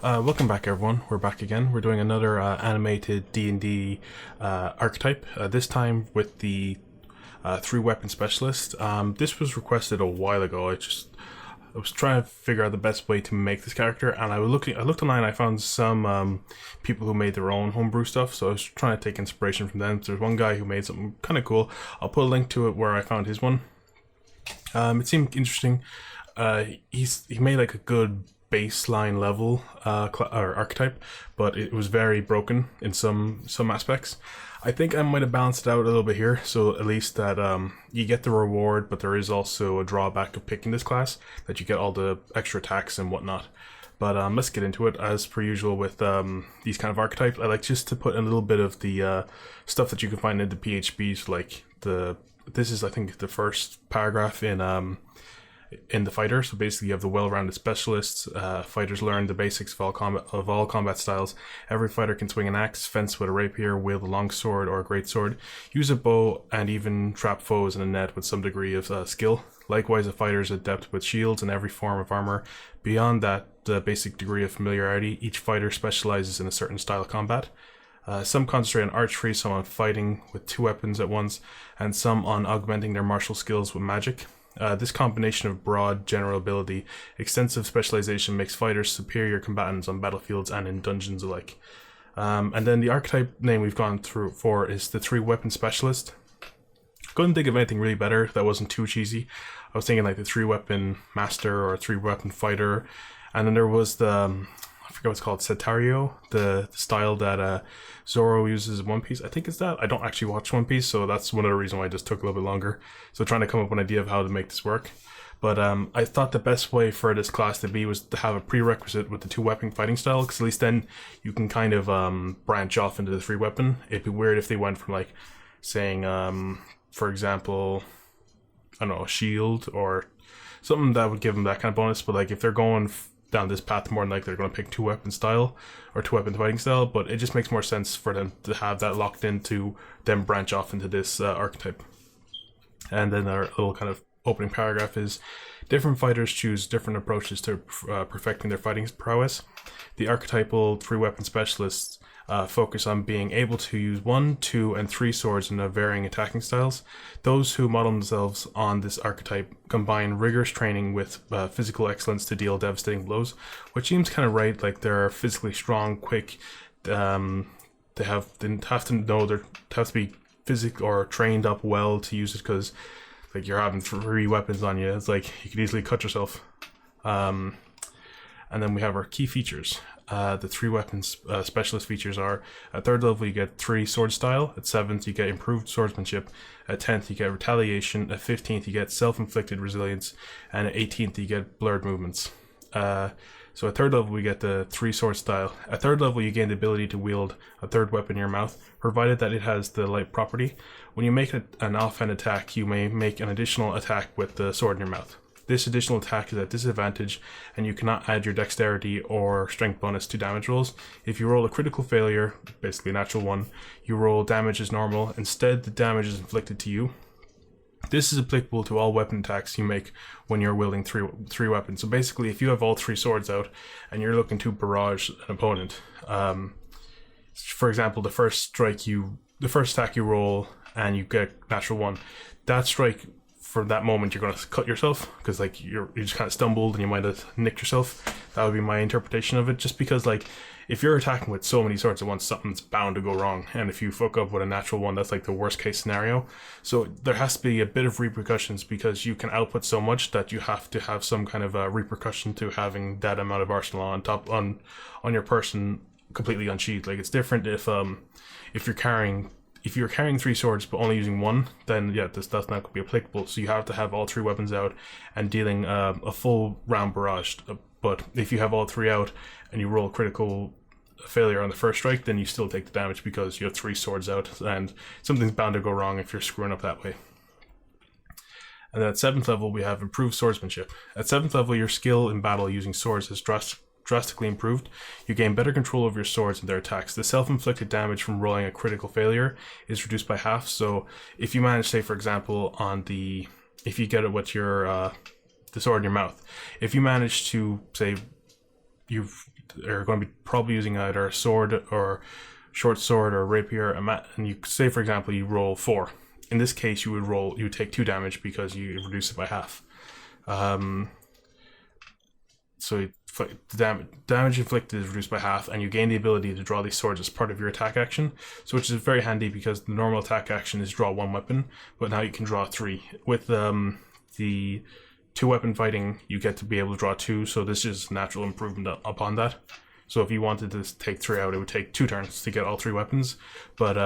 Welcome back, everyone. We're back again. We're doing another animated D&D archetype, this time with the 3-weapon specialist. This was requested a while ago. I was trying to figure out the best way to make this character, and I looked online. I found some people who made their own homebrew stuff, so I was trying to take inspiration from them. There's one guy who made something kind of cool. I'll put a link to it where I found his one. It seemed interesting. He made like a good baseline level or archetype, but it was very broken in some aspects. I think I might have balanced it out a little bit here, so at least that you get the reward, but there is also a drawback of picking this class, that you get all the extra attacks and whatnot. But let's get into it. As per usual with these kind of archetypes, I like just to put in a little bit of the stuff that you can find in the PHBs, like this is, I think, the first paragraph in the fighter. So basically you have the well-rounded specialists. Fighters learn the basics of all combat styles. Every fighter can swing an axe, fence with a rapier, wield a long sword or a great sword, use a bow, and even trap foes in a net with some degree of skill. Likewise, a fighter is adept with shields and every form of armor. Beyond that, the basic degree of familiarity, each fighter specializes in a certain style of combat. Some concentrate on archery, some on fighting with 2 weapons at once, and some on augmenting their martial skills with magic. This combination of broad general ability, extensive specialization makes fighters superior combatants on battlefields and in dungeons alike. And then the archetype name we've gone through for is the 3-weapon specialist. Couldn't think of anything really better that wasn't too cheesy. I was thinking like the 3-weapon master or 3-weapon fighter, and then there was the I forget what it's called, Setario, the style that Zoro uses in One Piece. I think it's that. I don't actually watch One Piece, so that's one of the reasons why it just took a little bit longer. So trying to come up with an idea of how to make this work. But I thought the best way for this class to be was to have a prerequisite with the 2-weapon fighting style, because at least then you can kind of branch off into the 3-weapon. It'd be weird if they went from like saying, for example, I don't know, a shield or something that would give them that kind of bonus. But like if they're going down this path, more than likely they're going to pick 2-weapon style or 2-weapon fighting style, but it just makes more sense for them to have that locked in to then branch off into this archetype. And then our little kind of opening paragraph is: different fighters choose different approaches to perfecting their fighting prowess. The archetypal 3-weapon specialists focus on being able to use 1, 2, and 3 swords in varying attacking styles. Those who model themselves on this archetype combine rigorous training with physical excellence to deal devastating blows, which seems kind of right. Like they're physically strong, quick. They have to be physical or trained up well to use it, because like you're having 3 weapons on you. It's like you could easily cut yourself. And then we have our key features. The 3 weapons specialist features are: at 3rd level you get 3 sword style, at 7th you get improved swordsmanship, at 10th you get retaliation, at 15th you get self-inflicted resilience, and at 18th you get blurred movements. So at 3rd level we get the 3 sword style. At 3rd level you gain the ability to wield a 3rd weapon in your mouth, provided that it has the light property. When you make an offhand attack, you may make an additional attack with the sword in your mouth. This additional attack is at disadvantage, and you cannot add your dexterity or strength bonus to damage rolls. If you roll a critical failure, basically a natural one, you roll damage as normal. Instead, the damage is inflicted to you. This is applicable to all weapon attacks you make when you're wielding three weapons. So basically, if you have all 3 swords out and you're looking to barrage an opponent, for example, the first attack you roll and you get natural 1, that strike, for that moment you're going to cut yourself, because like you just kind of stumbled and you might have nicked yourself. That would be my interpretation of it, just because like if you're attacking with so many swords at once, something's bound to go wrong, and if you fuck up with a natural 1, that's like the worst case scenario. So there has to be a bit of repercussions, because you can output so much that you have to have some kind of a repercussion to having that amount of arsenal on your person completely unsheathed. Like it's different if you're carrying 3 swords but only using 1, then yeah, that's not going to be applicable. So you have to have all 3 weapons out and dealing a full round barrage. But if you have all 3 out and you roll a critical failure on the first strike, then you still take the damage because you have 3 swords out, and something's bound to go wrong if you're screwing up that way. And then at 7th level we have improved swordsmanship. At 7th level, your skill in battle using swords is drastically improved. You gain better control over your swords and their attacks. The self-inflicted damage from rolling a critical failure is reduced by half. So if you manage, say for example, if you get it with your the sword in your mouth, if you manage to say you've are going to be probably using either a sword or short sword or rapier, and you say, for example, you roll 4. In this case, you would take 2 damage because you reduce it by half. So the damage inflicted is reduced by half, and you gain the ability to draw these swords as part of your attack action. So which is very handy because the normal attack action is draw 1 weapon, but now you can draw 3. With the 2-weapon fighting, you get to be able to draw 2. So this is natural improvement upon that. So if you wanted to take 3 out, it would take 2 turns to get all 3 weapons. But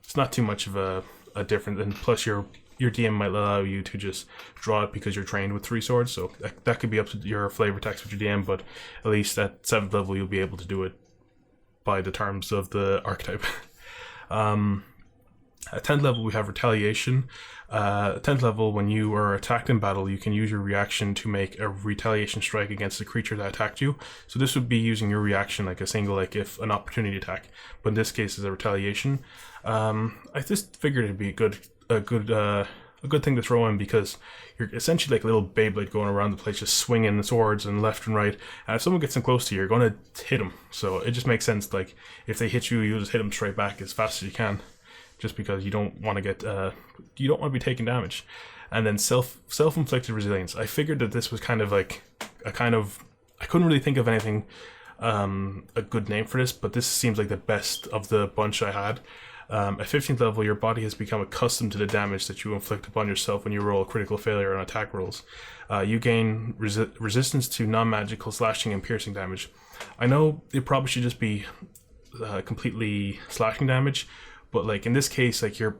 it's not too much of a difference, and plus your DM might allow you to just draw it because you're trained with 3 swords, so that could be up to your flavor text with your DM, but at least at 7th level you'll be able to do it by the terms of the archetype. At 10th level we have Retaliation. At 10th level, when you are attacked in battle, you can use your reaction to make a retaliation strike against the creature that attacked you. So this would be using your reaction like a single, like if an opportunity attack, but in this case it's a retaliation. I just figured it'd be a good thing to throw in because you're essentially like a little Beyblade going around the place, just swinging swords and left and right. And if someone gets in close to you, you're going to hit them. So it just makes sense. Like if they hit you, you just hit them straight back as fast as you can, just because you don't want to get you don't want to be taking damage. And then self-inflicted resilience. I figured that this was kind of like I couldn't really think of anything a good name for this, but this seems like the best of the bunch I had. At 15th level, your body has become accustomed to the damage that you inflict upon yourself when you roll a critical failure on attack rolls. You gain resistance to non-magical slashing and piercing damage. I know it probably should just be completely slashing damage, but like in this case, like you're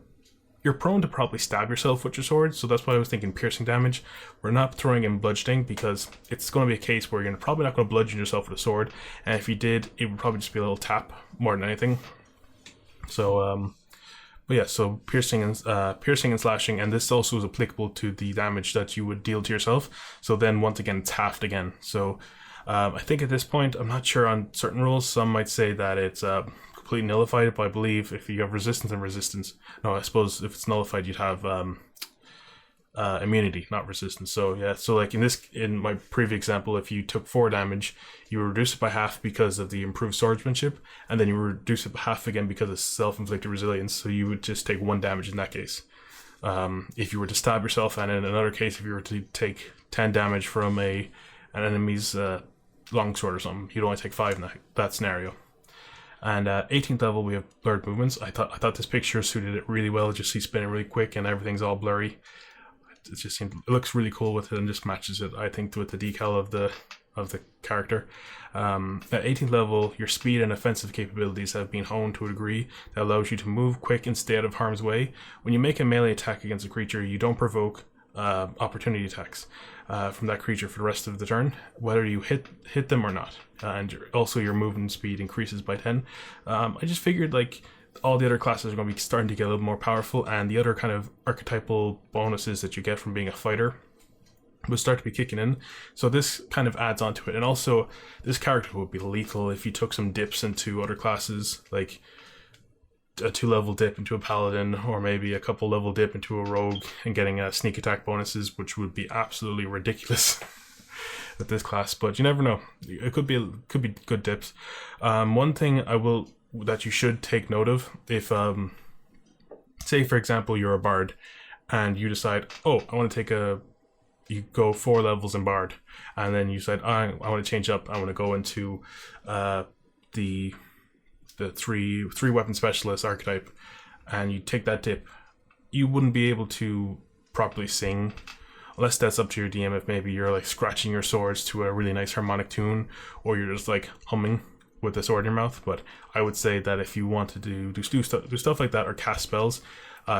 prone to probably stab yourself with your sword, so that's why I was thinking piercing damage. We're not throwing in bludgeoning because it's going to be a case where you're probably not going to bludgeon yourself with a sword, and if you did, it would probably just be a little tap more than anything. So, but yeah, so piercing and slashing, and this also is applicable to the damage that you would deal to yourself. So then once again, it's halved again. So I think at this point, I'm not sure on certain rules. Some might say that it's completely nullified, but I believe if you have resistance and resistance, no, I suppose if it's nullified, you'd have immunity, not resistance. So yeah, so like in my previous example, if you took 4 damage, you would reduce it by half because of the improved swordsmanship, and then you would reduce it by half again because of self-inflicted resilience, so you would just take 1 damage in that case. If you were to stab yourself, and in another case, if you were to take 10 damage from an enemy's longsword or something, you'd only take 5 in that scenario. And at 18th level, we have blurred movements. I thought this picture suited it really well. Just see spinning really quick and everything's all blurry. It looks really cool with it and just matches it, I think, with the decal of the character. At 18th level, your speed and offensive capabilities have been honed to a degree that allows you to move quick and stay out of harm's way. When you make a melee attack against a creature, you don't provoke opportunity attacks from that creature for the rest of the turn, whether you hit them or not. And also your movement speed increases by 10. I just figured like all the other classes are going to be starting to get a little more powerful, and the other kind of archetypal bonuses that you get from being a fighter will start to be kicking in. So this kind of adds on to it. And also, this character would be lethal if you took some dips into other classes, like a 2-level dip into a paladin, or maybe a couple level dip into a rogue and getting sneak attack bonuses, which would be absolutely ridiculous at this class. But you never know. It could be good dips. One thing that you should take note of, if say for example you're a bard and you decide, oh, I want to take you go 4 levels in bard, and then you decide, I want to change up, I want to go into the 3 weapon specialist archetype, and you take that dip, you wouldn't be able to properly sing unless that's up to your DM. If maybe you're like scratching your swords to a really nice harmonic tune, or you're just like humming with the sword in your mouth. But I would say that if you want to do stuff like that or cast spells,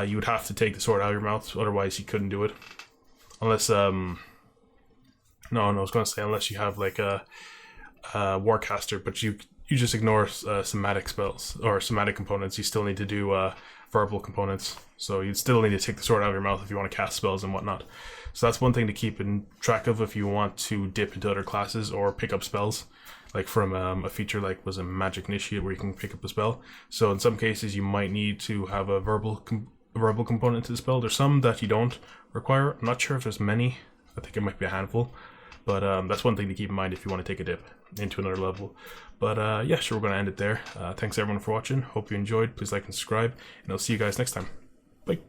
you would have to take the sword out of your mouth, otherwise you couldn't do it. Unless I was going to say unless you have like a warcaster, but you just ignore somatic spells or somatic components. You still need to do verbal components, so you'd still need to take the sword out of your mouth if you want to cast spells and whatnot. So that's one thing to keep in track of if you want to dip into other classes or pick up spells, like from a feature like was a Magic Initiate where you can pick up a spell. So in some cases you might need to have a verbal component to the spell. There's some that you don't require. I'm not sure if there's many. I think it might be a handful, But that's one thing to keep in mind if you want to take a dip into another level. But yeah, sure, we're going to end it there. Thanks everyone for watching. Hope you enjoyed. Please like and subscribe, and I'll see you guys next time. Bye.